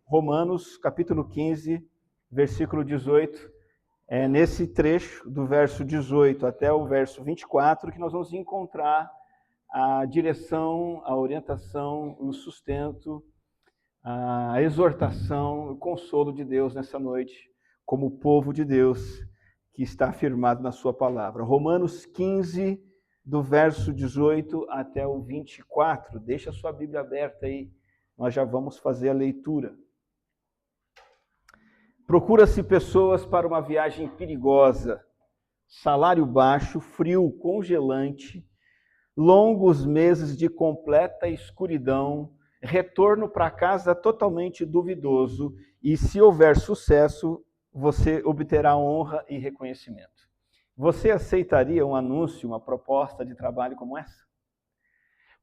Romanos, capítulo 15, versículo 18. É nesse trecho, do verso 18 até o verso 24, que nós vamos encontrar a direção, a orientação, o sustento, a exortação, o consolo de Deus nessa noite, como povo de Deus que está afirmado na sua palavra. Romanos 15, do verso 18 até o 24. Deixa a sua Bíblia aberta aí, nós já vamos fazer a leitura. Procura-se pessoas para uma viagem perigosa, salário baixo, frio congelante, longos meses de completa escuridão, retorno para casa totalmente duvidoso, e se houver sucesso, você obterá honra e reconhecimento. Você aceitaria um anúncio, uma proposta de trabalho como essa?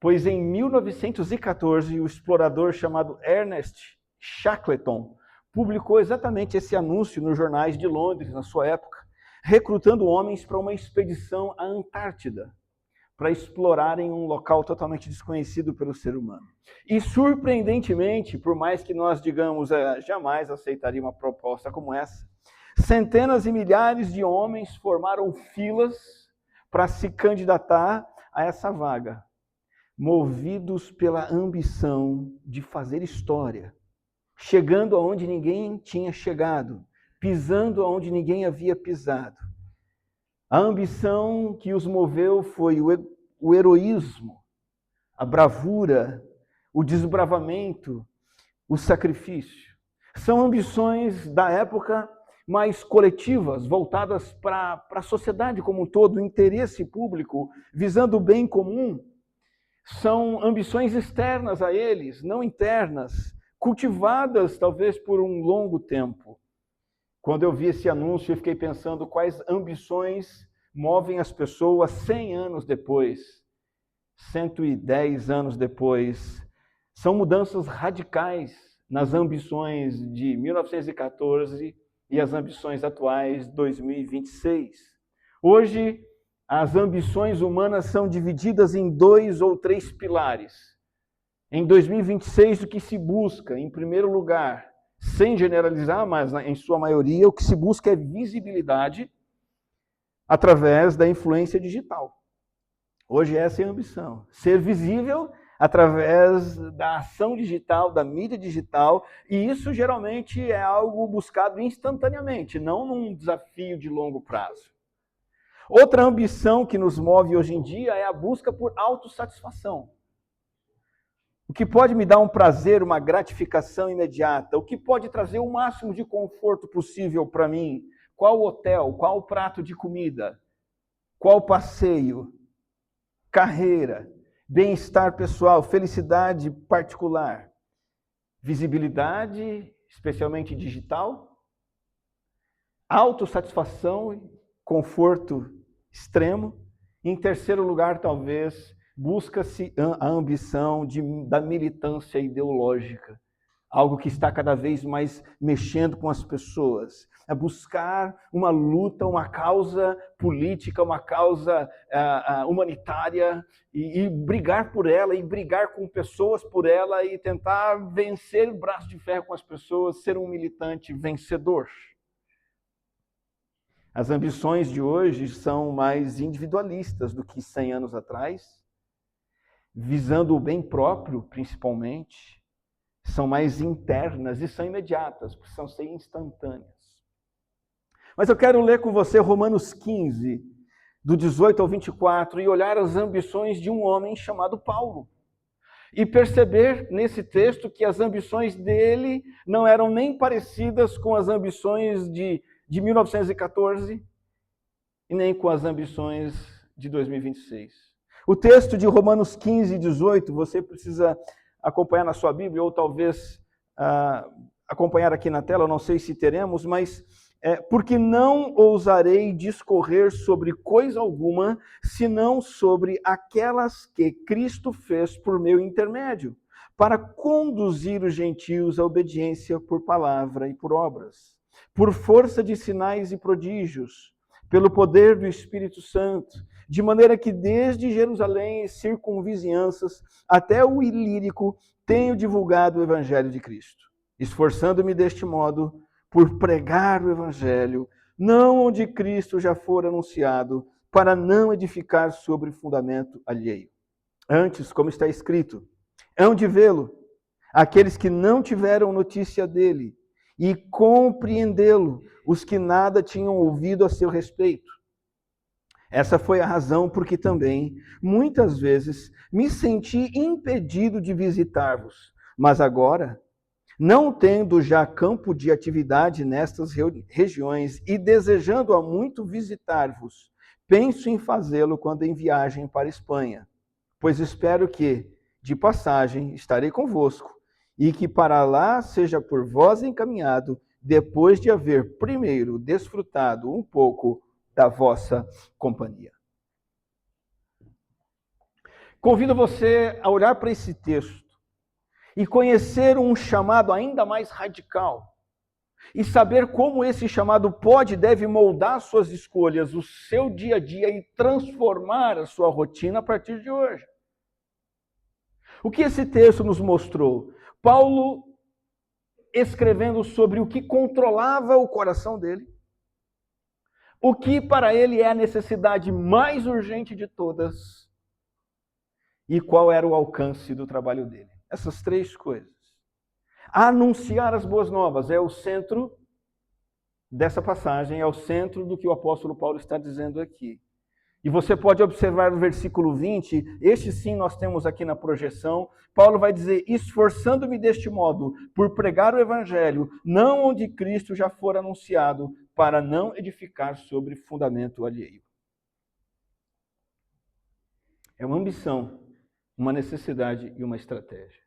Pois em 1914, o explorador chamado Ernest Shackleton publicou exatamente esse anúncio nos jornais de Londres, na sua época, recrutando homens para uma expedição à Antártida, para explorarem um local totalmente desconhecido pelo ser humano. E, surpreendentemente, por mais que nós digamos jamais aceitaria uma proposta como essa, centenas e milhares de homens formaram filas para se candidatar a essa vaga, movidos pela ambição de fazer história, chegando aonde ninguém tinha chegado, pisando aonde ninguém havia pisado. A ambição que os moveu foi o heroísmo, a bravura, o desbravamento, o sacrifício. São ambições da época mais coletivas, voltadas para a sociedade como um todo, o interesse público, visando o bem comum. São ambições externas a eles, não internas, cultivadas talvez por um longo tempo. Quando eu vi esse anúncio, eu fiquei pensando quais ambições movem as pessoas 100 anos depois, 110 anos depois. São mudanças radicais nas ambições de 1914 e as ambições atuais de 2026. Hoje, as ambições humanas são divididas em 2 ou 3 pilares. Em 2026, o que se busca, em primeiro lugar, sem generalizar, mas em sua maioria, o que se busca é visibilidade através da influência digital. Hoje essa é a ambição, ser visível através da ação digital, da mídia digital, e isso geralmente é algo buscado instantaneamente, não num desafio de longo prazo. Outra ambição que nos move hoje em dia é a busca por autossatisfação. O que pode me dar um prazer, uma gratificação imediata? O que pode trazer o máximo de conforto possível para mim? Qual hotel? Qual prato de comida? Qual passeio? Carreira, bem-estar pessoal, felicidade particular, visibilidade, especialmente digital, autossatisfação, conforto extremo. Em terceiro lugar, talvez, busca-se a ambição da militância ideológica, algo que está cada vez mais mexendo com as pessoas. É buscar uma luta, uma causa política, uma causa humanitária, e brigar por ela, e brigar com pessoas por ela, e tentar vencer o braço de ferro com as pessoas, ser um militante vencedor. As ambições de hoje são mais individualistas do que 100 anos atrás, visando o bem próprio, principalmente. São mais internas e são imediatas, precisam ser instantâneas. Mas eu quero ler com você Romanos 15, do 18 ao 24, e olhar as ambições de um homem chamado Paulo. E perceber nesse texto que as ambições dele não eram nem parecidas com as ambições de 1914 e nem com as ambições de 2026. O texto de Romanos 15, 18, você precisa acompanhar na sua Bíblia, ou talvez acompanhar aqui na tela, eu não sei se teremos, mas porque não ousarei discorrer sobre coisa alguma, senão sobre aquelas que Cristo fez por meu intermédio, para conduzir os gentios à obediência por palavra e por obras, por força de sinais e prodígios, pelo poder do Espírito Santo, de maneira que desde Jerusalém e circunvizinhanças até o Ilírico tenho divulgado o Evangelho de Cristo. esforçando-me deste modo por pregar o evangelho, não onde Cristo já for anunciado, para não edificar sobre fundamento alheio. Antes, como está escrito, hão de vê-lo aqueles que não tiveram notícia dele, e compreendê-lo os que nada tinham ouvido a seu respeito. Essa foi a razão por que também, muitas vezes, me senti impedido de visitar-vos. Mas agora, não tendo já campo de atividade nestas regiões e desejando há muito visitar-vos, penso em fazê-lo quando em viagem para a Espanha, pois espero que, de passagem, estarei convosco, e que para lá seja por vós encaminhado, depois de haver primeiro desfrutado um pouco da vossa companhia. Convido você a olhar para esse texto e conhecer um chamado ainda mais radical, e saber como esse chamado pode e deve moldar suas escolhas, o seu dia a dia e transformar a sua rotina a partir de hoje. O que esse texto nos mostrou? Paulo escrevendo sobre o que controlava o coração dele, o que para ele é a necessidade mais urgente de todas e qual era o alcance do trabalho dele. Essas três coisas. Anunciar as boas novas é o centro dessa passagem, é o centro do que o apóstolo Paulo está dizendo aqui. E você pode observar no versículo 20, este sim nós temos aqui na projeção, Paulo vai dizer, esforçando-me deste modo, por pregar o evangelho, não onde Cristo já for anunciado, para não edificar sobre fundamento alheio. É uma ambição, uma necessidade e uma estratégia.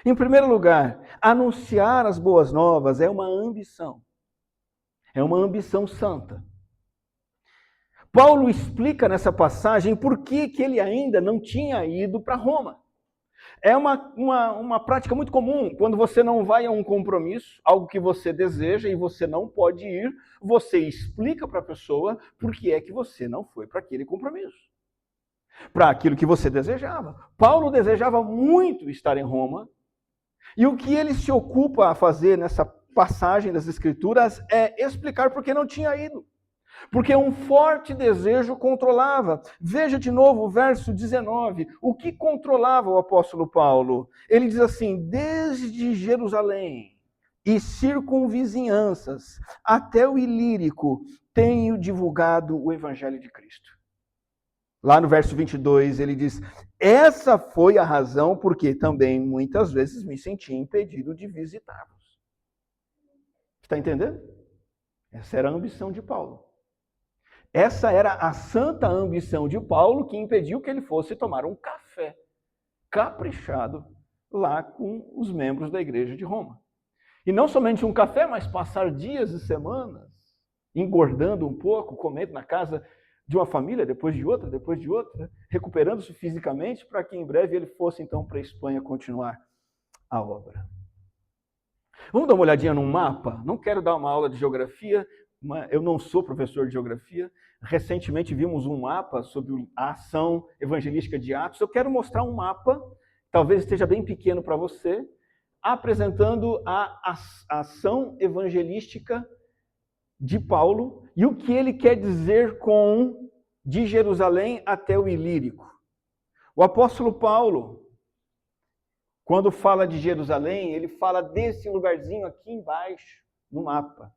Em primeiro lugar, anunciar as boas novas é uma ambição. É uma ambição santa. Paulo explica nessa passagem por que ele ainda não tinha ido para Roma. É uma prática muito comum. Quando você não vai a um compromisso, algo que você deseja e você não pode ir, você explica para a pessoa por que é que você não foi para aquele compromisso. Para aquilo que você desejava. Paulo desejava muito estar em Roma, e o que ele se ocupa a fazer nessa passagem das Escrituras é explicar por que não tinha ido. Porque um forte desejo controlava. Veja de novo o verso 19. O que controlava o apóstolo Paulo? Ele diz assim, desde Jerusalém e circunvizinhanças até o Ilírico tenho divulgado o evangelho de Cristo. Lá no verso 22 ele diz, essa foi a razão porque também muitas vezes me senti impedido de visitá-los. Está entendendo? Essa era a ambição de Paulo. Essa era a santa ambição de Paulo que impediu que ele fosse tomar um café caprichado lá com os membros da igreja de Roma. E não somente um café, mas passar dias e semanas engordando um pouco, comendo na casa de uma família, depois de outra, recuperando-se fisicamente para que em breve ele fosse então para a Espanha continuar a obra. Vamos dar uma olhadinha num mapa? Não quero dar uma aula de geografia, eu não sou professor de geografia. Recentemente vimos um mapa sobre a ação evangelística de Atos. Eu quero mostrar um mapa, talvez esteja bem pequeno para você, apresentando a ação evangelística de Paulo e o que ele quer dizer com de Jerusalém até o Ilírico. O apóstolo Paulo, quando fala de Jerusalém, ele fala desse lugarzinho aqui embaixo no mapa.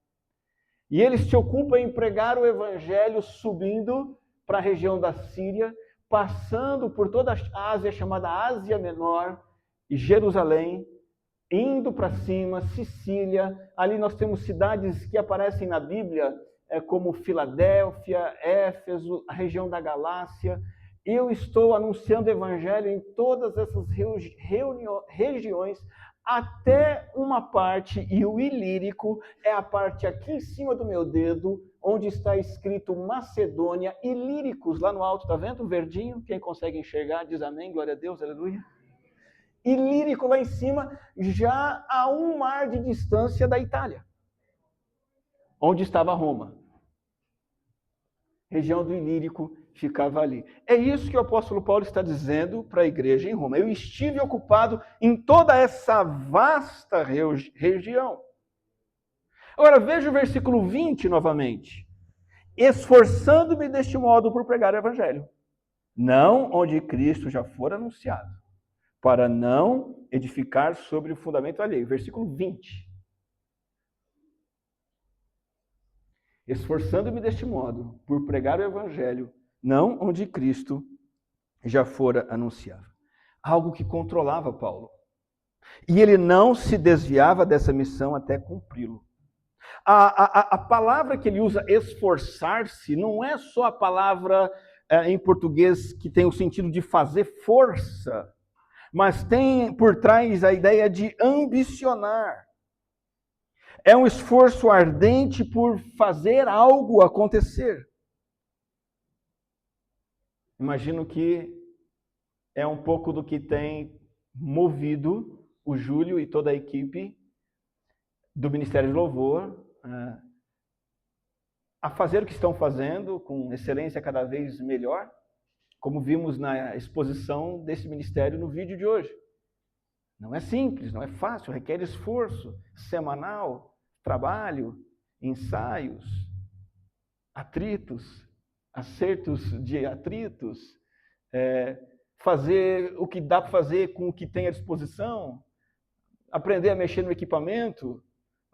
E ele se ocupa em pregar o evangelho subindo para a região da Síria, passando por toda a Ásia, chamada Ásia Menor, e Jerusalém, indo para cima, Sicília. Ali nós temos cidades que aparecem na Bíblia, como Filadélfia, Éfeso, a região da Galácia. Eu estou anunciando o evangelho em todas essas regiões, até uma parte, e o Ilírico é a parte aqui em cima do meu dedo, onde está escrito Macedônia, Ilíricos, lá no alto, está vendo o verdinho? Quem consegue enxergar, diz amém, glória a Deus, aleluia. Ilírico lá em cima, já a um mar de distância da Itália, onde estava Roma. Região do Ilírico ficava ali. É isso que o apóstolo Paulo está dizendo para a igreja em Roma. Eu estive ocupado em toda essa vasta região. Agora veja o versículo 20 novamente. Esforçando-me deste modo por pregar o evangelho, não onde Cristo já for anunciado, para não edificar sobre o fundamento alheio. Versículo 20. Esforçando-me deste modo por pregar o evangelho, não onde Cristo já fora anunciado. Algo que controlava Paulo. E ele não se desviava dessa missão até cumpri-lo. A palavra que ele usa, esforçar-se, não é só a palavra em português que tem o sentido de fazer força, mas tem por trás a ideia de ambicionar. É um esforço ardente por fazer algo acontecer. Imagino que é um pouco do que tem movido o Júlio e toda a equipe do Ministério de Louvor a fazer o que estão fazendo com excelência cada vez melhor, como vimos na exposição desse ministério no vídeo de hoje. Não é simples, não é fácil, requer esforço semanal, trabalho, ensaios, atritos, acertos de atritos, fazer o que dá para fazer com o que tem à disposição, aprender a mexer no equipamento,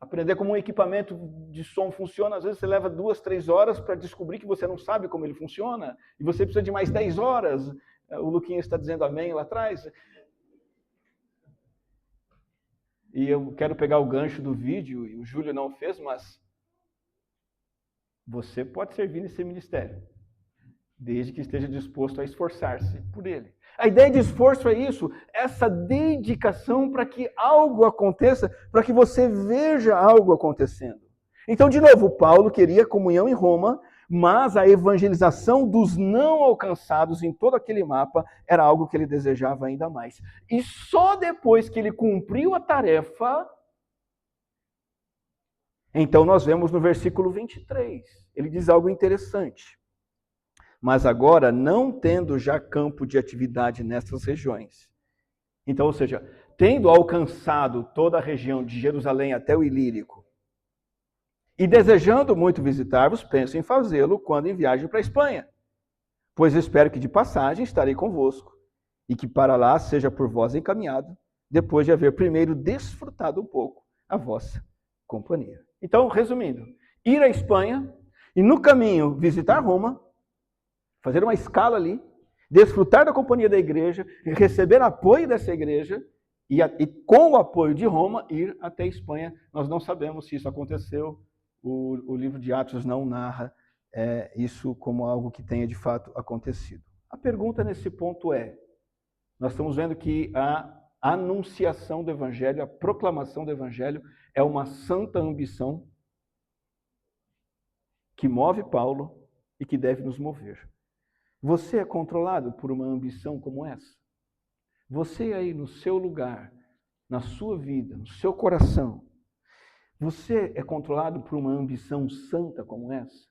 aprender como um equipamento de som funciona. Às vezes você leva 2, 3 horas para descobrir que você não sabe como ele funciona, e você precisa de mais 10 horas. O Luquinha está dizendo amém lá atrás. E eu quero pegar o gancho do vídeo, e o Júlio não fez, mas você pode servir nesse ministério, desde que esteja disposto a esforçar-se por ele. A ideia de esforço é isso, essa dedicação para que algo aconteça, para que você veja algo acontecendo. Então, de novo, Paulo queria comunhão em Roma, mas a evangelização dos não alcançados em todo aquele mapa era algo que ele desejava ainda mais. E só depois que ele cumpriu a tarefa, então nós vemos no versículo 23, ele diz algo interessante. Mas agora, não tendo já campo de atividade nessas regiões. Então, ou seja, tendo alcançado toda a região de Jerusalém até o Ilírico, e desejando muito visitar-vos, penso em fazê-lo quando em viagem para a Espanha, pois espero que de passagem estarei convosco, e que para lá seja por vós encaminhado, depois de haver primeiro desfrutado um pouco a vossa companhia. Então, resumindo, ir à Espanha, e no caminho visitar Roma, fazer uma escala ali, desfrutar da companhia da igreja, receber apoio dessa igreja e com o apoio de Roma, ir até a Espanha. Nós não sabemos se isso aconteceu, o livro de Atos não narra isso como algo que tenha de fato acontecido. A pergunta nesse ponto é, nós estamos vendo que a anunciação do evangelho, a proclamação do evangelho é uma santa ambição que move Paulo e que deve nos mover. Você é controlado por uma ambição como essa? Você aí no seu lugar, na sua vida, no seu coração, você é controlado por uma ambição santa como essa?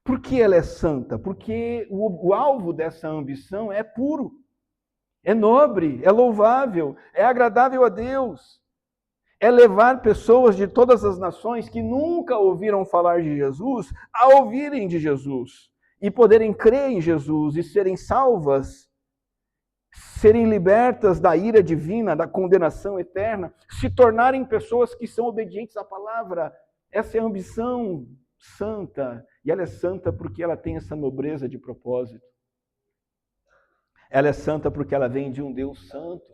Por que ela é santa? Porque o alvo dessa ambição é puro, é nobre, é louvável, é agradável a Deus. É levar pessoas de todas as nações que nunca ouviram falar de Jesus a ouvirem de Jesus. E poderem crer em Jesus e serem salvas, serem libertas da ira divina, da condenação eterna, se tornarem pessoas que são obedientes à palavra. Essa é a ambição santa. E ela é santa porque ela tem essa nobreza de propósito. Ela é santa porque ela vem de um Deus santo.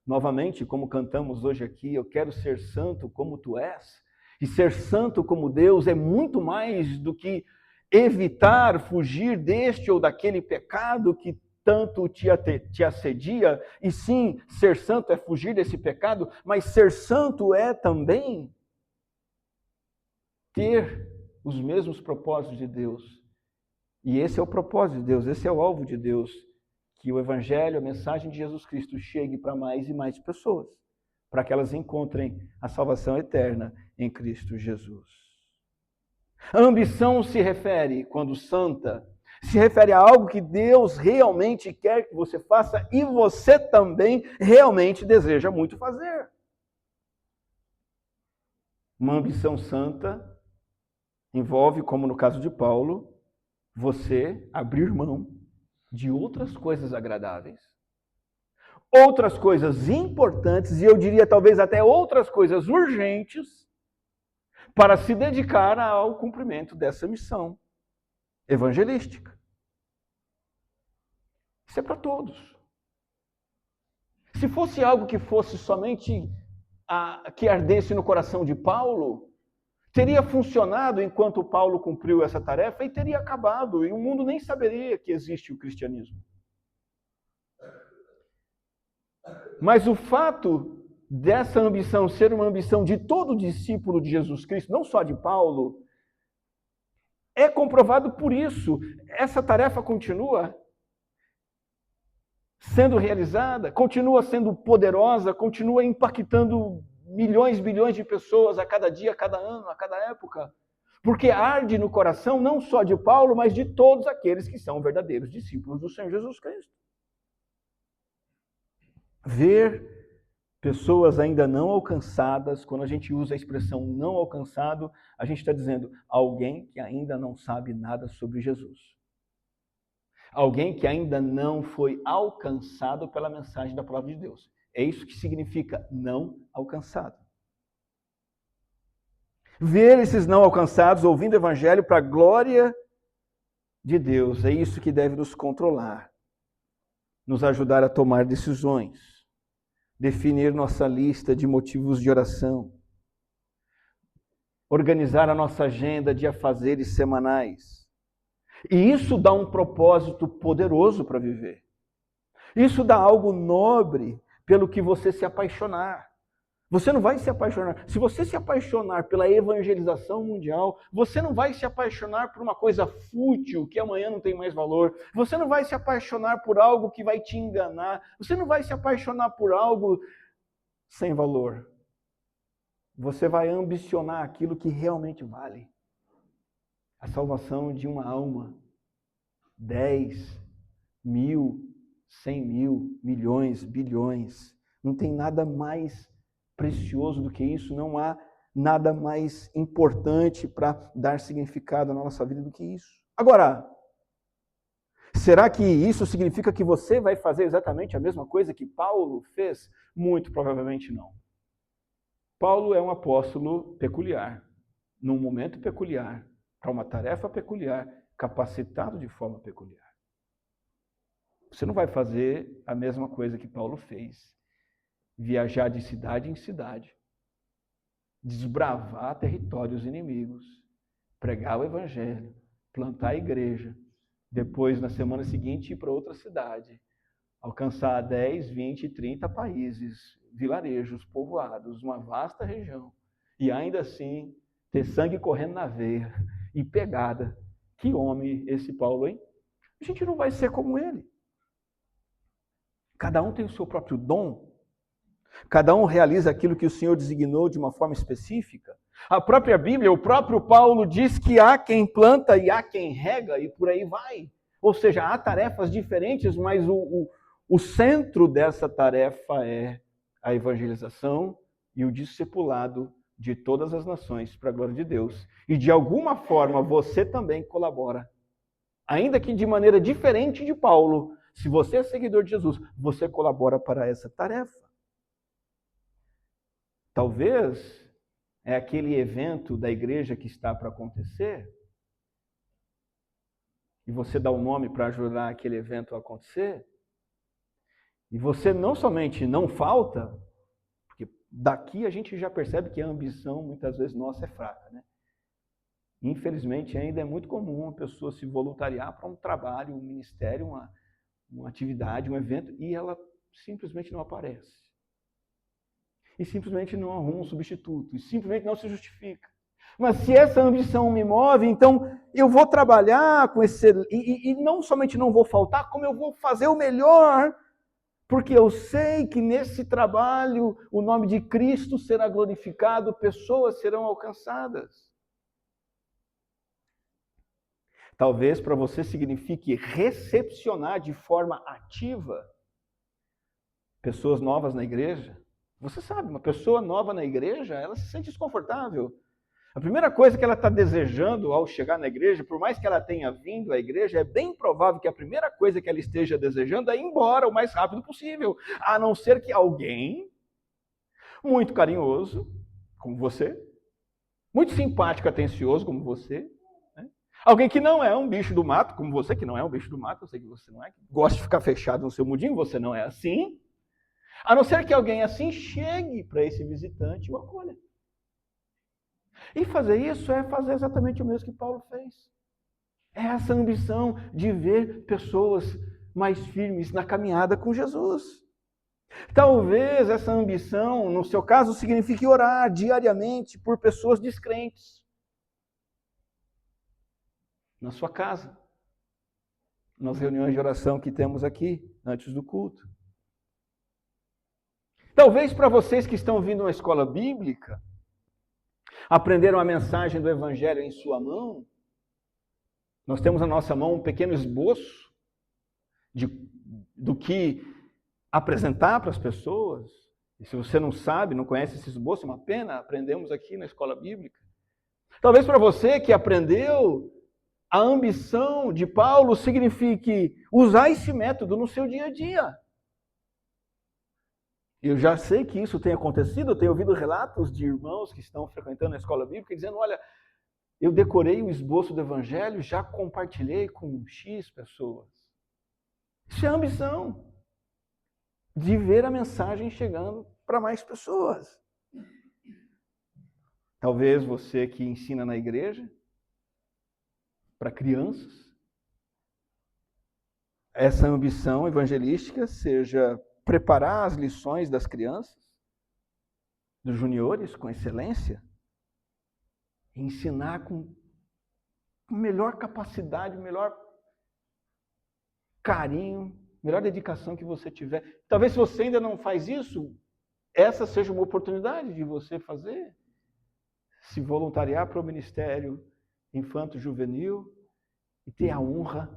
Novamente, como cantamos hoje aqui, eu quero ser santo como tu és. E ser santo como Deus é muito mais do que evitar, fugir deste ou daquele pecado que tanto te assedia, e sim, ser santo é fugir desse pecado, mas ser santo é também ter os mesmos propósitos de Deus. E esse é o propósito de Deus, esse é o alvo de Deus, que o Evangelho, a mensagem de Jesus Cristo chegue para mais e mais pessoas, para que elas encontrem a salvação eterna em Cristo Jesus. A ambição se refere, quando santa, Se refere a algo que Deus realmente quer que você faça e você também realmente deseja muito fazer. Uma ambição santa envolve, como no caso de Paulo, você abrir mão de outras coisas agradáveis, outras coisas importantes, e eu diria talvez até outras coisas urgentes, para se dedicar ao cumprimento dessa missão evangelística. Isso é para todos. Se fosse algo que fosse somente que ardesse no coração de Paulo, teria funcionado enquanto Paulo cumpriu essa tarefa e teria acabado, e o mundo nem saberia que existe o cristianismo. Mas o fato dessa ambição ser uma ambição de todo discípulo de Jesus Cristo, não só de Paulo, é comprovado por isso. Essa tarefa continua sendo realizada, continua sendo poderosa, continua impactando milhões, bilhões de pessoas a cada dia, a cada ano, a cada época. Porque arde no coração não só de Paulo, mas de todos aqueles que são verdadeiros discípulos do Senhor Jesus Cristo. Ver pessoas ainda não alcançadas, quando a gente usa a expressão não alcançado, a gente está dizendo alguém que ainda não sabe nada sobre Jesus. Alguém que ainda não foi alcançado pela mensagem da palavra de Deus. É isso que significa não alcançado. Ver esses não alcançados ouvindo o evangelho para a glória de Deus, é isso que deve nos controlar, nos ajudar a tomar decisões, definir nossa lista de motivos de oração, organizar a nossa agenda de afazeres semanais. E isso dá um propósito poderoso para viver. Isso dá algo nobre pelo que você se apaixonar. Você não vai se apaixonar. Se você se apaixonar pela evangelização mundial, você não vai se apaixonar por uma coisa fútil que amanhã não tem mais valor. Você não vai se apaixonar por algo que vai te enganar. Você não vai se apaixonar por algo sem valor. Você vai ambicionar aquilo que realmente vale. A salvação de uma alma. 10, 1000, 100 mil, milhões, bilhões. Não tem nada mais precioso do que isso. Não há nada mais importante para dar significado na nossa vida do que isso. Agora, será que isso significa que você vai fazer exatamente a mesma coisa que Paulo fez? Muito provavelmente não. Paulo é um apóstolo peculiar, num momento peculiar, para uma tarefa peculiar, capacitado de forma peculiar. Você não vai fazer a mesma coisa que Paulo fez. Viajar de cidade em cidade, desbravar territórios inimigos, pregar o evangelho, plantar a igreja, depois, na semana seguinte, ir para outra cidade, alcançar 10, 20, 30 países, vilarejos, povoados, uma vasta região, e ainda assim ter sangue correndo na veia e pegada. Que homem esse Paulo, hein? A gente não vai ser como ele. Cada um tem o seu próprio dom. Cada um realiza aquilo que o Senhor designou de uma forma específica. A própria Bíblia, o próprio Paulo diz que há quem planta e há quem rega e por aí vai. Ou seja, há tarefas diferentes, mas o centro dessa tarefa é a evangelização e o discipulado de todas as nações para a glória de Deus. E de alguma forma você também colabora. Ainda que de maneira diferente de Paulo, se você é seguidor de Jesus, você colabora para essa tarefa. Talvez é aquele evento da igreja que está para acontecer, e você dá o nome para ajudar aquele evento a acontecer, e você não somente não falta, porque daqui a gente já percebe que a ambição muitas vezes nossa é fraca, né? Infelizmente ainda é muito comum uma pessoa se voluntariar para um trabalho, um ministério, uma atividade, um evento, e ela simplesmente não aparece. E simplesmente não arruma um substituto, e simplesmente não se justifica. Mas se essa ambição me move, então eu vou trabalhar com esse... E não somente não vou faltar, como eu vou fazer o melhor, porque eu sei que nesse trabalho o nome de Cristo será glorificado, pessoas serão alcançadas. Talvez para você signifique recepcionar de forma ativa pessoas novas na igreja. Você sabe, uma pessoa nova na igreja, ela se sente desconfortável. A primeira coisa que ela está desejando ao chegar na igreja, por mais que ela tenha vindo à igreja, é bem provável que a primeira coisa que ela esteja desejando é ir embora o mais rápido possível. A não ser que alguém muito carinhoso, como você, muito simpático, atencioso, como você, né? Alguém que não é um bicho do mato, como você, que não é um bicho do mato, eu sei que você não é, que gosta de ficar fechado no seu mundinho, você não é assim. A não ser que alguém assim chegue para esse visitante e o acolha. E fazer isso é fazer exatamente o mesmo que Paulo fez. É essa ambição de ver pessoas mais firmes na caminhada com Jesus. Talvez essa ambição, no seu caso, signifique orar diariamente por pessoas descrentes. Na sua casa. Nas reuniões de oração que temos aqui, antes do culto. Talvez para vocês que estão vindo uma escola bíblica, aprenderam a mensagem do Evangelho em sua mão, nós temos na nossa mão um pequeno esboço do que apresentar para as pessoas. E se você não sabe, não conhece esse esboço, é uma pena, aprendemos aqui na escola bíblica. Talvez para você que aprendeu, a ambição de Paulo signifique usar esse método no seu dia a dia. Eu já sei que isso tem acontecido, eu tenho ouvido relatos de irmãos que estão frequentando a escola bíblica dizendo, olha, eu decorei o esboço do evangelho, já compartilhei com X pessoas. Isso é ambição. De ver a mensagem chegando para mais pessoas. Talvez você que ensina na igreja, para crianças, essa ambição evangelística seja preparar as lições das crianças, dos juniores, com excelência, e ensinar com melhor capacidade, melhor carinho, melhor dedicação que você tiver. Talvez se você ainda não faz isso, essa seja uma oportunidade de você fazer, se voluntariar para o ministério infanto-juvenil e ter a honra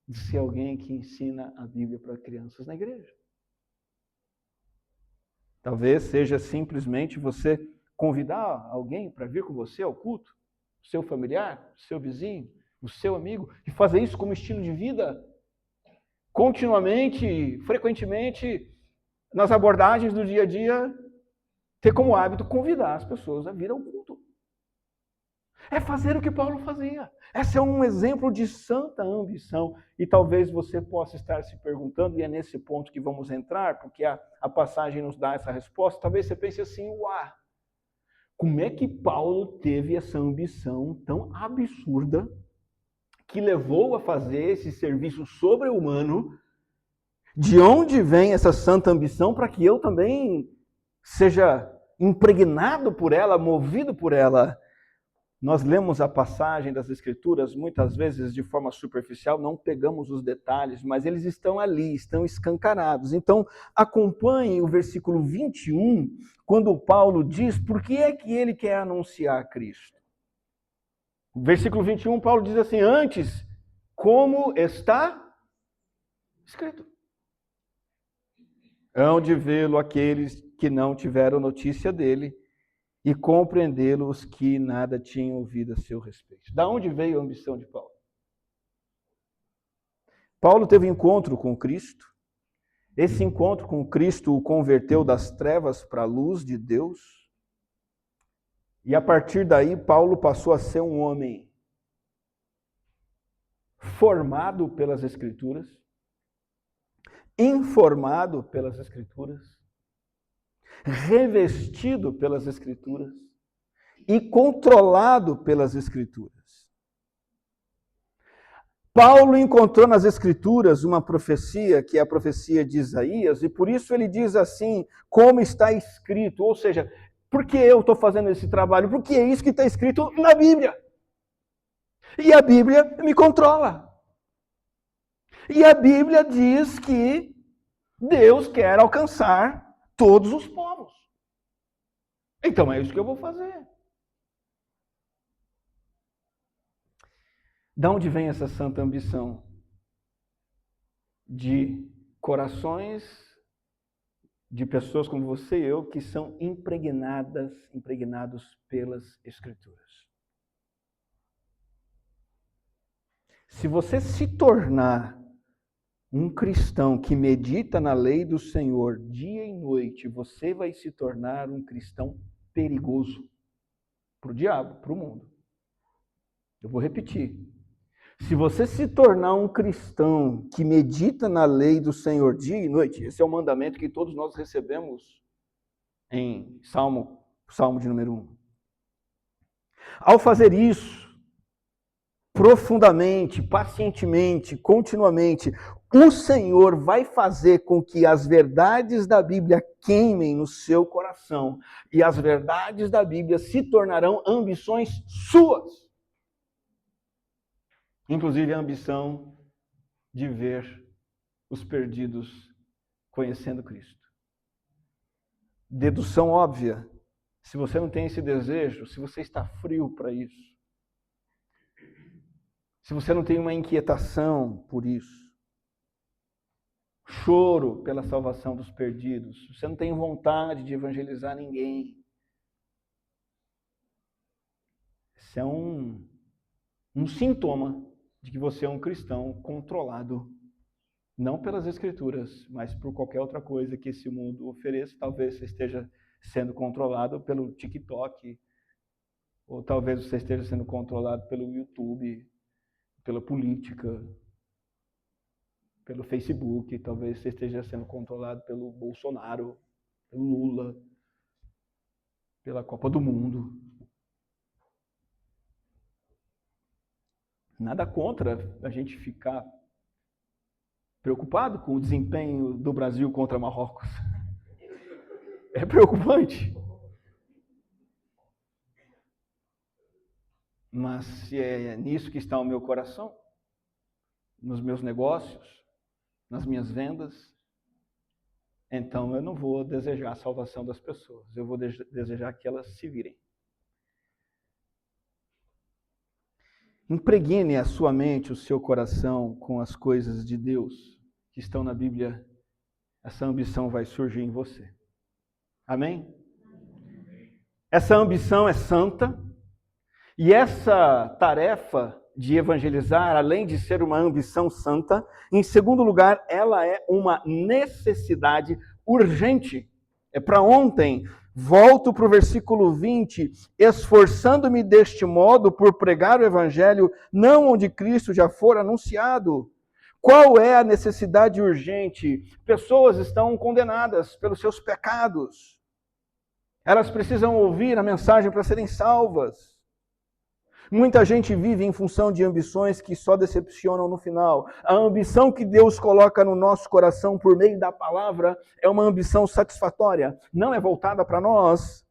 de ser alguém que ensina a Bíblia para crianças na igreja. Talvez seja simplesmente você convidar alguém para vir com você ao culto, seu familiar, seu vizinho, o seu amigo, e fazer isso como estilo de vida, continuamente, frequentemente, nas abordagens do dia a dia, ter como hábito convidar as pessoas a vir ao culto. É fazer o que Paulo fazia. Esse é um exemplo de santa ambição. E talvez você possa estar se perguntando, e é nesse ponto que vamos entrar, porque a passagem nos dá essa resposta, talvez você pense assim, como é que Paulo teve essa ambição tão absurda que levou a fazer esse serviço sobre-humano? De onde vem essa santa ambição para que eu também seja impregnado por ela, movido por ela? Nós lemos a passagem das Escrituras muitas vezes de forma superficial, não pegamos os detalhes, mas eles estão ali, estão escancarados. Então, acompanhe o versículo 21, quando Paulo diz por que é que ele quer anunciar Cristo. Versículo 21, Paulo diz assim, antes, como está escrito. Hão de vê-lo aqueles que não tiveram notícia dele, e compreendê-lo os que nada tinham ouvido a seu respeito. Da onde veio a ambição de Paulo? Paulo teve um encontro com Cristo. Esse encontro com Cristo o converteu das trevas para a luz de Deus. E a partir daí, Paulo passou a ser um homem formado pelas Escrituras, informado pelas Escrituras, revestido pelas Escrituras e controlado pelas Escrituras. Paulo encontrou nas Escrituras uma profecia, que é a profecia de Isaías, e por isso ele diz assim, como está escrito, ou seja, por que eu estou fazendo esse trabalho? Porque é isso que está escrito na Bíblia. E a Bíblia me controla. E a Bíblia diz que Deus quer alcançar todos os povos. Então é isso que eu vou fazer. Da onde vem essa santa ambição? De corações de pessoas como você e eu que são impregnados pelas Escrituras. Se você se tornar um cristão que medita na lei do Senhor dia e noite, você vai se tornar um cristão perigoso para o diabo, para o mundo. Eu vou repetir. Se você se tornar um cristão que medita na lei do Senhor dia e noite, esse é o mandamento que todos nós recebemos em Salmo de número 1. Ao fazer isso, profundamente, pacientemente, continuamente, o Senhor vai fazer com que as verdades da Bíblia queimem no seu coração e as verdades da Bíblia se tornarão ambições suas. Inclusive a ambição de ver os perdidos conhecendo Cristo. Dedução óbvia. Se você não tem esse desejo, se você está frio para isso, se você não tem uma inquietação por isso, choro pela salvação dos perdidos, se você não tem vontade de evangelizar ninguém, isso é um sintoma de que você é um cristão controlado, não pelas Escrituras, mas por qualquer outra coisa que esse mundo ofereça. Talvez você esteja sendo controlado pelo TikTok, ou talvez você esteja sendo controlado pelo YouTube, pela política, pelo Facebook, talvez você esteja sendo controlado pelo Bolsonaro, pelo Lula, pela Copa do Mundo. Nada contra a gente ficar preocupado com o desempenho do Brasil contra Marrocos. É preocupante. Mas se é nisso que está o meu coração, nos meus negócios, nas minhas vendas, então eu não vou desejar a salvação das pessoas. Eu vou desejar que elas se virem. Impregne a sua mente, o seu coração com as coisas de Deus que estão na Bíblia. Essa ambição vai surgir em você. Amém? Essa ambição é santa. E essa tarefa de evangelizar, além de ser uma ambição santa, em segundo lugar, ela é uma necessidade urgente. É para ontem. Volto para o versículo 20, esforçando-me deste modo por pregar o evangelho, não onde Cristo já for anunciado. Qual é a necessidade urgente? Pessoas estão condenadas pelos seus pecados. Elas precisam ouvir a mensagem para serem salvas. Muita gente vive em função de ambições que só decepcionam no final. A ambição que Deus coloca no nosso coração por meio da palavra é uma ambição satisfatória, não é voltada para nós.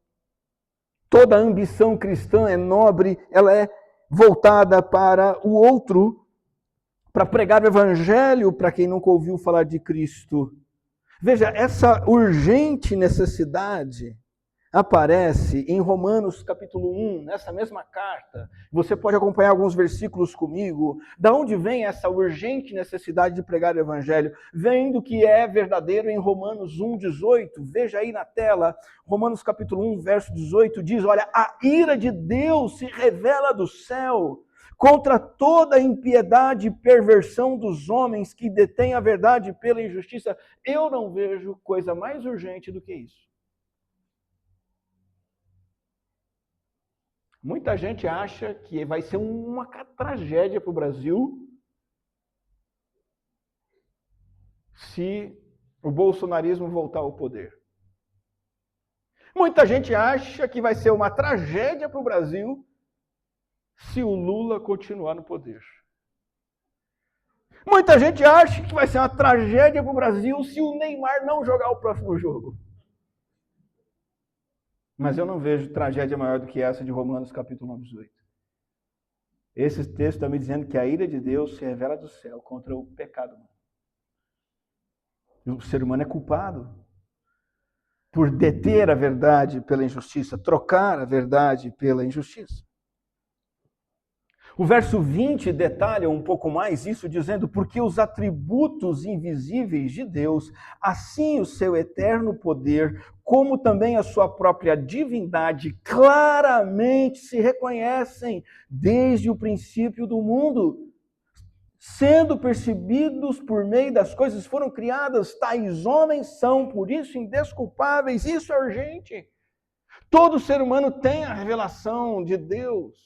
Toda ambição cristã é nobre, ela é voltada para o outro, para pregar o evangelho para quem nunca ouviu falar de Cristo. Veja, essa urgente necessidade aparece em Romanos capítulo 1, nessa mesma carta. Você pode acompanhar alguns versículos comigo. Da onde vem essa urgente necessidade de pregar o evangelho? Vem do que é verdadeiro em Romanos 1:18. Veja aí na tela, Romanos capítulo 1, verso 18, diz, olha, a ira de Deus se revela do céu contra toda a impiedade e perversão dos homens que detêm a verdade pela injustiça. Eu não vejo coisa mais urgente do que isso. Muita gente acha que vai ser uma tragédia para o Brasil se o bolsonarismo voltar ao poder. Muita gente acha que vai ser uma tragédia para o Brasil se o Lula continuar no poder. Muita gente acha que vai ser uma tragédia para o Brasil se o Neymar não jogar o próximo jogo. Mas eu não vejo tragédia maior do que essa de Romanos capítulo 18. Esse texto está me dizendo que a ira de Deus se revela do céu contra o pecado. O ser humano é culpado por deter a verdade pela injustiça, trocar a verdade pela injustiça. O verso 20 detalha um pouco mais isso, dizendo: porque os atributos invisíveis de Deus, assim o seu eterno poder, como também a sua própria divindade, claramente se reconhecem desde o princípio do mundo, sendo percebidos por meio das coisas que foram criadas, tais homens são, por isso, indesculpáveis. Isso é urgente. Todo ser humano tem a revelação de Deus,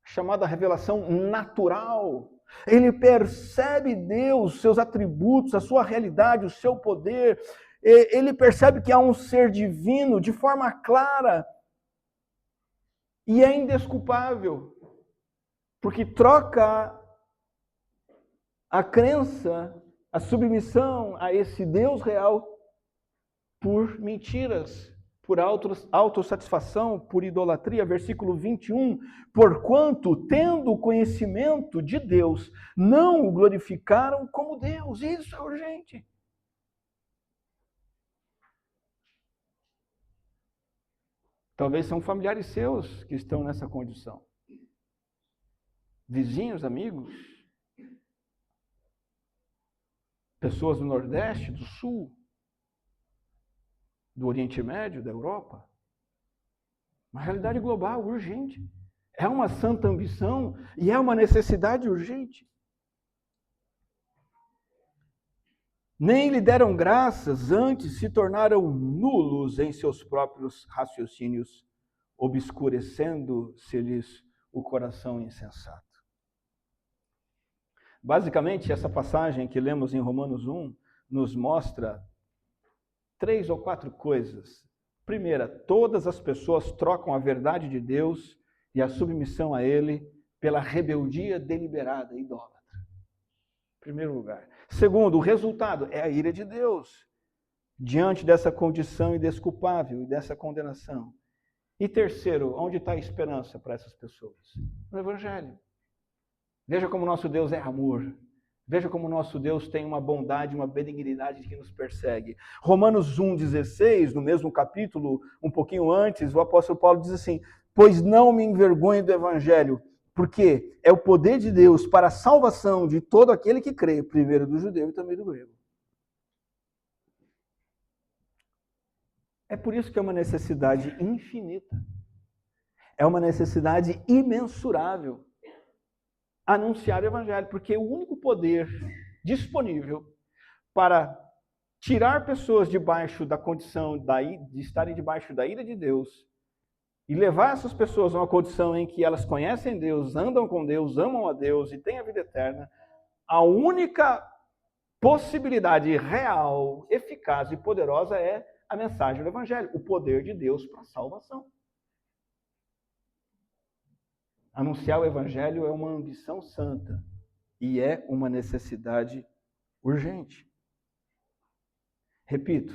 chamada revelação natural. Ele percebe Deus, seus atributos, a sua realidade, o seu poder. Ele percebe que há um ser divino de forma clara e é indesculpável, porque troca a crença, a submissão a esse Deus real por mentiras, por autossatisfação, por idolatria. Versículo 21, porquanto, tendo conhecimento de Deus, não o glorificaram como Deus. Isso é urgente. Talvez são familiares seus que estão nessa condição. Vizinhos, amigos, pessoas do Nordeste, do Sul, do Oriente Médio, da Europa. Uma realidade global, urgente. É uma santa ambição e é uma necessidade urgente. Nem lhe deram graças, antes se tornaram nulos em seus próprios raciocínios, obscurecendo-se-lhes o coração insensato. Basicamente, essa passagem que lemos em Romanos 1 nos mostra 3 ou 4 coisas. Primeira, todas as pessoas trocam a verdade de Deus e a submissão a Ele pela rebeldia deliberada e idólatra. Primeiro lugar. Segundo, o resultado é a ira de Deus diante dessa condição indesculpável e dessa condenação. E terceiro, onde está a esperança para essas pessoas? No Evangelho. Veja como nosso Deus é amor. Veja como nosso Deus tem uma bondade, uma benignidade que nos persegue. Romanos 1,16, no mesmo capítulo, um pouquinho antes, o apóstolo Paulo diz assim: pois não me envergonho do Evangelho, porque é o poder de Deus para a salvação de todo aquele que crê, primeiro do judeu e também do grego. É por isso que é uma necessidade infinita. É uma necessidade imensurável anunciar o Evangelho, porque o único poder disponível para tirar pessoas debaixo da condição de estarem debaixo da ira de Deus e levar essas pessoas a uma condição em que elas conhecem Deus, andam com Deus, amam a Deus e têm a vida eterna, a única possibilidade real, eficaz e poderosa é a mensagem do Evangelho, o poder de Deus para a salvação. Anunciar o Evangelho é uma ambição santa e é uma necessidade urgente. Repito,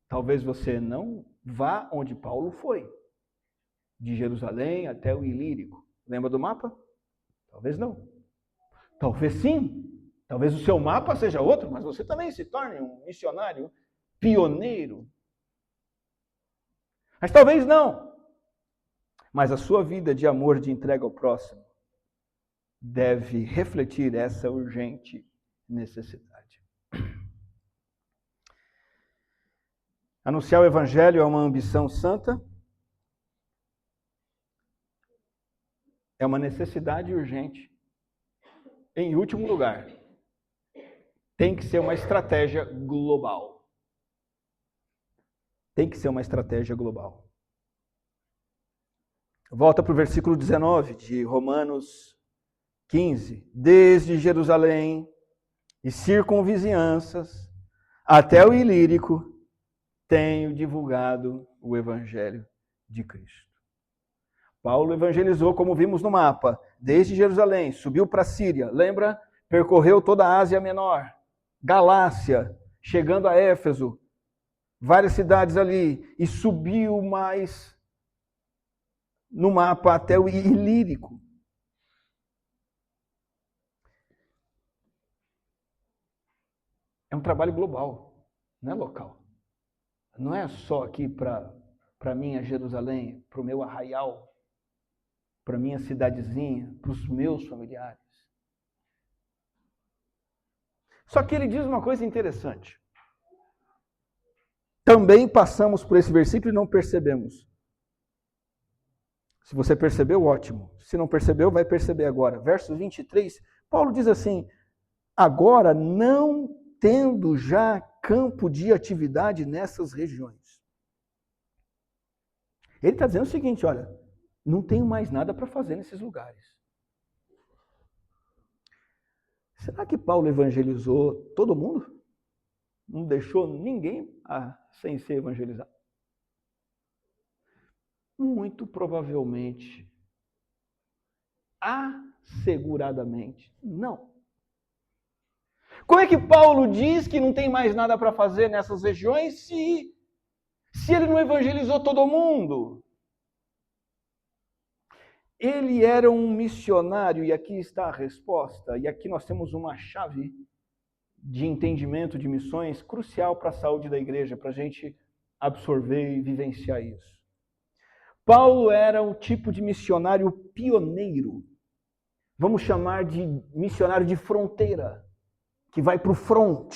talvez você não vá onde Paulo foi, de Jerusalém até o Ilírico. Lembra do mapa? Talvez não. Talvez sim. Talvez o seu mapa seja outro, mas você também se torne um missionário pioneiro. Mas talvez não. Mas a sua vida de amor, de entrega ao próximo, deve refletir essa urgente necessidade. Anunciar o Evangelho é uma ambição santa, é uma necessidade urgente. Em último lugar, tem que ser uma estratégia global. Tem que ser uma estratégia global. Volta para o versículo 19 de Romanos 15. Desde Jerusalém e circunvizinhanças até o Ilírico, tenho divulgado o Evangelho de Cristo. Paulo evangelizou, como vimos no mapa, desde Jerusalém, subiu para a Síria, lembra? Percorreu toda a Ásia Menor, Galácia, chegando a Éfeso, várias cidades ali, e subiu mais no mapa até o Ilírico. É um trabalho global, não é local. Não é só aqui para minha Jerusalém, para o meu arraial, para minha cidadezinha, para os meus familiares. Só que ele diz uma coisa interessante. Também passamos por esse versículo e não percebemos. Se você percebeu, ótimo. Se não percebeu, vai perceber agora. Verso 23, Paulo diz assim: agora não tendo já campo de atividade nessas regiões. Ele está dizendo o seguinte, olha, não tenho mais nada para fazer nesses lugares. Será que Paulo evangelizou todo mundo? Não deixou ninguém sem ser evangelizado? Muito provavelmente, asseguradamente, não. Como é que Paulo diz que não tem mais nada para fazer nessas regiões se ele não evangelizou todo mundo? Ele era um missionário, e aqui está a resposta, e aqui nós temos uma chave de entendimento de missões crucial para a saúde da igreja, para a gente absorver e vivenciar isso. Paulo era o tipo de missionário pioneiro, vamos chamar de missionário de fronteira, que vai para o front.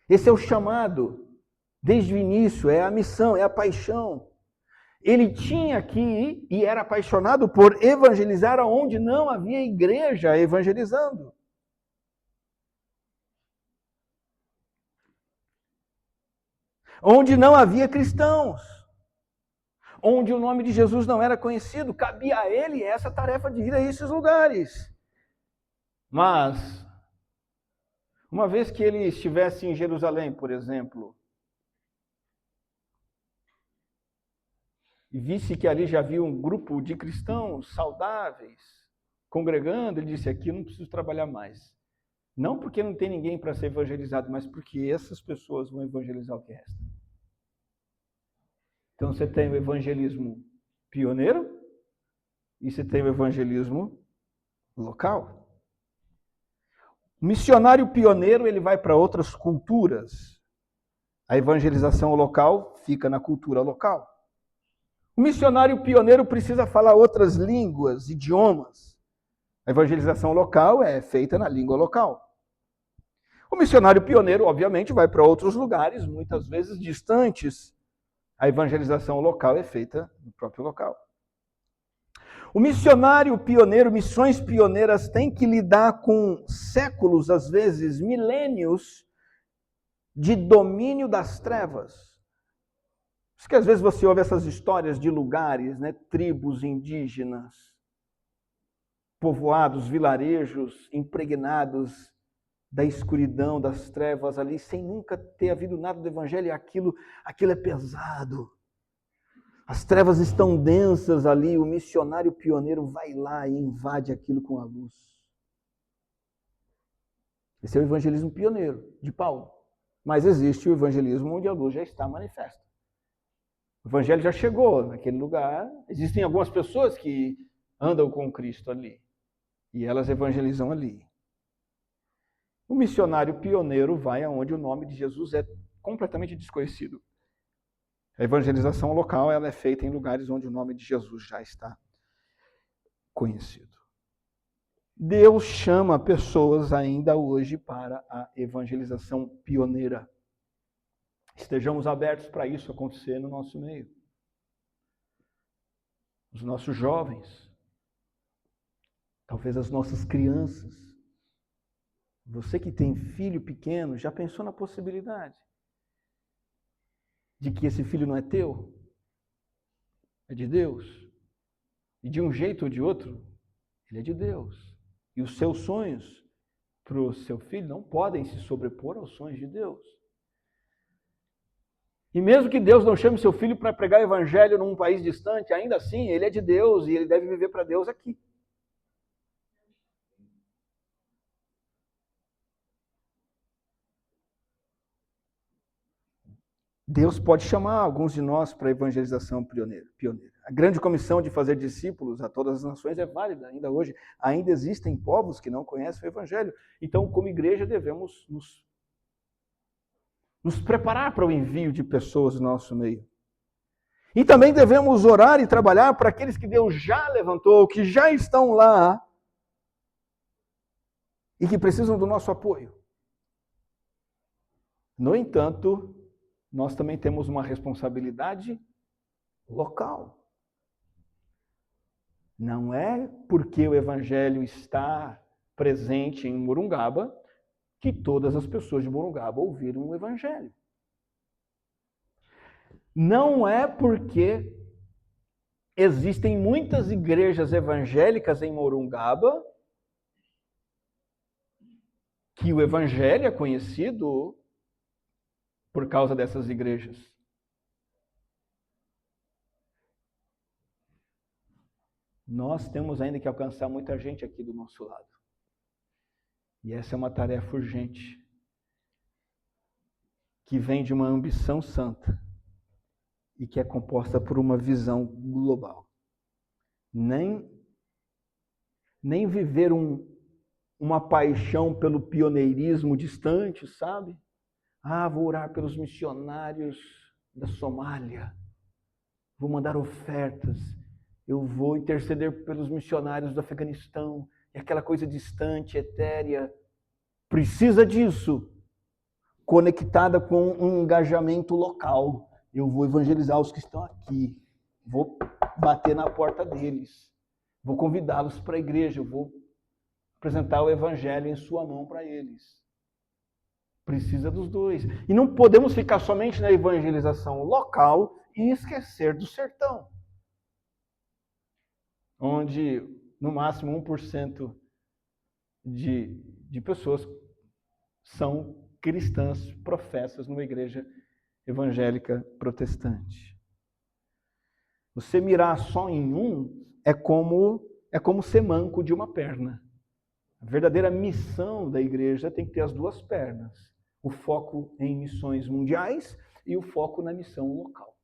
Esse é o chamado, desde o início, é a missão, é a paixão. Ele tinha que ir e era apaixonado por evangelizar onde não havia igreja evangelizando. Onde não havia cristãos. Onde o nome de Jesus não era conhecido, cabia a ele essa tarefa de ir a esses lugares. Mas, uma vez que ele estivesse em Jerusalém, por exemplo, e visse que ali já havia um grupo de cristãos saudáveis congregando, ele disse, aqui eu não preciso trabalhar mais. Não porque não tem ninguém para ser evangelizado, mas porque essas pessoas vão evangelizar o que resta. Então você tem o evangelismo pioneiro e você tem o evangelismo local. O missionário pioneiro, ele vai para outras culturas. A evangelização local fica na cultura local. O missionário pioneiro precisa falar outras línguas, idiomas. A evangelização local é feita na língua local. O missionário pioneiro, obviamente, vai para outros lugares, muitas vezes distantes. A evangelização local é feita no próprio local. O missionário pioneiro, missões pioneiras, têm que lidar com séculos, às vezes milênios, de domínio das trevas. Por isso que às vezes você ouve essas histórias de lugares, né, tribos indígenas, povoados, vilarejos impregnados da escuridão, das trevas ali, sem nunca ter havido nada do evangelho, e aquilo é pesado. As trevas estão densas ali, o missionário pioneiro vai lá e invade aquilo com a luz. Esse é o evangelismo pioneiro de Paulo. Mas existe o evangelismo onde a luz já está manifesta. O evangelho já chegou naquele lugar. Existem algumas pessoas que andam com Cristo ali. E elas evangelizam ali. O missionário pioneiro vai aonde o nome de Jesus é completamente desconhecido. A evangelização local ela é feita em lugares onde o nome de Jesus já está conhecido. Deus chama pessoas ainda hoje para a evangelização pioneira. Estejamos abertos para isso acontecer no nosso meio. Os nossos jovens, talvez as nossas crianças. Você que tem filho pequeno, já pensou na possibilidade de que esse filho não é teu? É de Deus. E de um jeito ou de outro, ele é de Deus. E os seus sonhos para o seu filho não podem se sobrepor aos sonhos de Deus. E mesmo que Deus não chame seu filho para pregar o evangelho num país distante, ainda assim, ele é de Deus e ele deve viver para Deus aqui. Deus pode chamar alguns de nós para a evangelização pioneira. A grande comissão de fazer discípulos a todas as nações é válida ainda hoje. Ainda existem povos que não conhecem o evangelho. Então, como igreja, devemos nos preparar para o envio de pessoas no nosso meio. E também devemos orar e trabalhar para aqueles que Deus já levantou, que já estão lá e que precisam do nosso apoio. No entanto, nós também temos uma responsabilidade local. Não é porque o evangelho está presente em Morungaba que todas as pessoas de Morungaba ouviram o evangelho. Não é porque existem muitas igrejas evangélicas em Morungaba que o evangelho é conhecido por causa dessas igrejas. Nós temos ainda que alcançar muita gente aqui do nosso lado. E essa é uma tarefa urgente, que vem de uma ambição santa e que é composta por uma visão global. Nem viver uma paixão pelo pioneirismo distante, sabe? Vou orar pelos missionários da Somália, vou mandar ofertas, eu vou interceder pelos missionários do Afeganistão, e aquela coisa distante, etérea, precisa disso, conectada com um engajamento local. Eu vou evangelizar os que estão aqui, vou bater na porta deles, vou convidá-los para a igreja, eu vou apresentar o evangelho em sua mão para eles. Precisa dos dois. E não podemos ficar somente na evangelização local e esquecer do sertão, onde no máximo 1% de pessoas são cristãs professas numa igreja evangélica protestante. Você mirar só em um é como ser manco de uma perna. A verdadeira missão da igreja tem que ter as duas pernas. O foco em missões mundiais e o foco na missão local.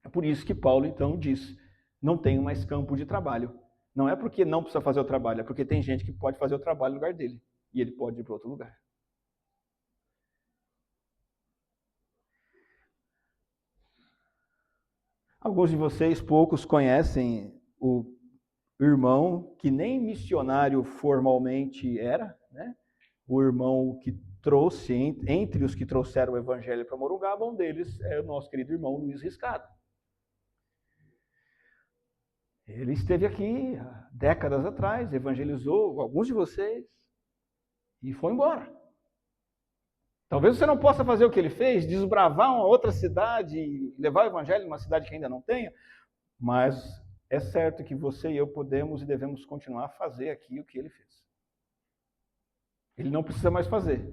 É por isso que Paulo, então, diz, não tenho mais campo de trabalho. Não é porque não precisa fazer o trabalho, é porque tem gente que pode fazer o trabalho no lugar dele. E ele pode ir para outro lugar. Alguns de vocês, poucos, conhecem o irmão que nem missionário formalmente era, né? O irmão que trouxe, entre os que trouxeram o evangelho para Morungaba, um deles é o nosso querido irmão Luiz Riscado. Ele esteve aqui há décadas atrás, evangelizou alguns de vocês e foi embora. Talvez você não possa fazer o que ele fez, desbravar uma outra cidade e levar o evangelho numa cidade que ainda não tenha, mas é certo que você e eu podemos e devemos continuar a fazer aqui o que ele fez. Ele não precisa mais fazer,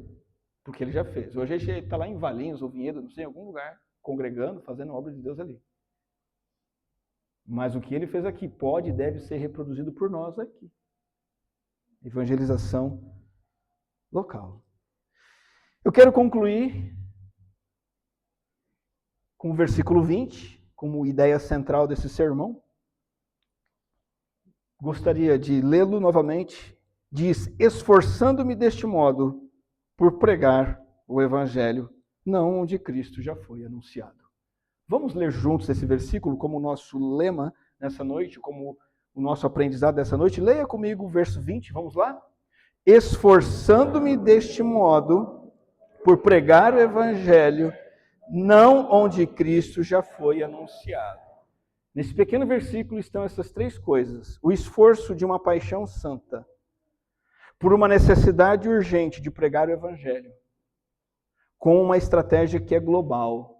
porque ele já fez. Hoje ele está lá em Valinhos ou Vinhedo, não sei, em algum lugar, congregando, fazendo a obra de Deus ali. Mas o que ele fez aqui pode e deve ser reproduzido por nós aqui. Evangelização local. Eu quero concluir com o versículo 20, como ideia central desse sermão. Gostaria de lê-lo novamente. Diz, esforçando-me deste modo por pregar o evangelho, não onde Cristo já foi anunciado. Vamos ler juntos esse versículo como o nosso lema nessa noite, como o nosso aprendizado dessa noite. Leia comigo o verso 20, vamos lá? Esforçando-me deste modo por pregar o evangelho, não onde Cristo já foi anunciado. Nesse pequeno versículo estão essas três coisas. O esforço de uma paixão santa, por uma necessidade urgente de pregar o evangelho, com uma estratégia que é global,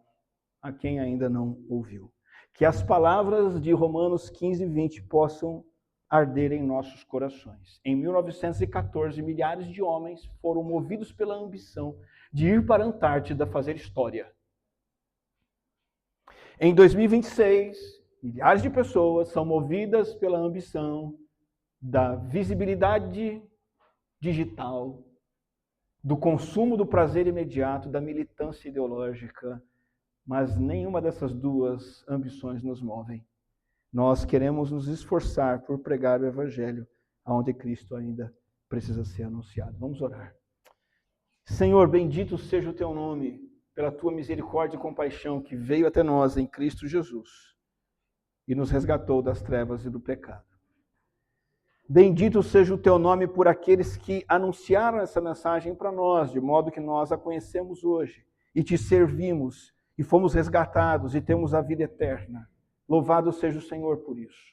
a quem ainda não ouviu. Que as palavras de Romanos 15, 20 possam arder em nossos corações. Em 1914, milhares de homens foram movidos pela ambição de ir para a Antártida fazer história. Em 2026, milhares de pessoas são movidas pela ambição da visibilidade digital, do consumo do prazer imediato, da militância ideológica, mas nenhuma dessas duas ambições nos movem. Nós queremos nos esforçar por pregar o evangelho aonde Cristo ainda precisa ser anunciado. Vamos orar. Senhor, bendito seja o teu nome pela tua misericórdia e compaixão que veio até nós em Cristo Jesus e nos resgatou das trevas e do pecado. Bendito seja o teu nome por aqueles que anunciaram essa mensagem para nós, de modo que nós a conhecemos hoje e te servimos e fomos resgatados e temos a vida eterna. Louvado seja o Senhor por isso.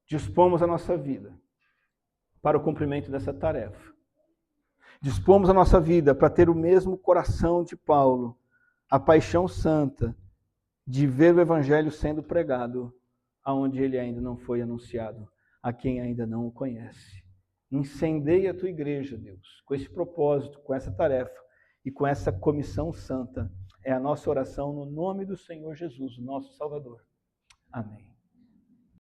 Dispomos a nossa vida para o cumprimento dessa tarefa. Dispomos a nossa vida para ter o mesmo coração de Paulo, a paixão santa de ver o Evangelho sendo pregado aonde ele ainda não foi anunciado, a quem ainda não o conhece. Incendeia a tua igreja, Deus, com esse propósito, com essa tarefa e com essa comissão santa. É a nossa oração no nome do Senhor Jesus, nosso Salvador. Amém.